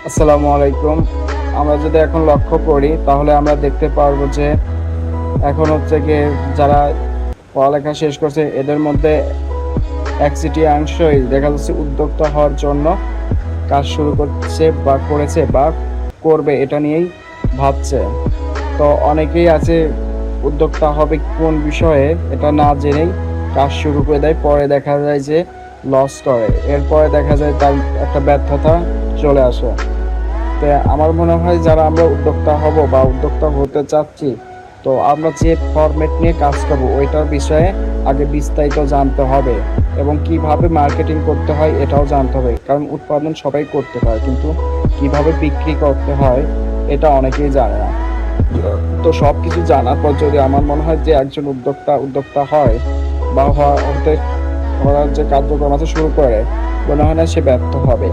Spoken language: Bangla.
আসসালামু আলাইকুম। আমরা যদি এখন লক্ষ্য করি তাহলে আমরা দেখতে পারবো যে এখন হচ্ছে গিয়ে যারা পড়ালেখা শেষ করছে এদের মধ্যে এক তৃতীয়াংশই দেখা যাচ্ছে উদ্যোক্তা হওয়ার জন্য কাজ শুরু করছে বা করেছে বা করবে, এটা নিয়েই ভাবছে। তো অনেকেই আছে উদ্যোক্তা হবে কোন বিষয়ে এটা না জেনেই কাজ শুরু করে দেয়, পরে দেখা যায় যে লস করে, এরপরে দেখা যায় তার একটা ব্যর্থতা চলে আসে। তো আমার মনে হয় যারা আমরা উদ্যোক্তা হব বা উদ্যোক্তা হতে চাচ্ছি, তো আমরা যে ফরম্যাট নিয়ে কাজ করব ওইটার বিষয়ে আগে বিস্তারিত জানতে হবে এবং কিভাবে মার্কেটিং করতে হয় এটাও জানতে হবে, কারণ উৎপাদন সবাই করতে পারে কিন্তু কিভাবে বিক্রি করতে হয় এটা অনেকেই জানে না। তো সব কিছু জানার পর যদি আমার মনে হয় যে একজন উদ্যোক্তা উদ্যোক্তা হয় বা হতে হওয়ার যে কার্যক্রম আছে শুরু করে, মনে হয় না সে ব্যর্থ হবে।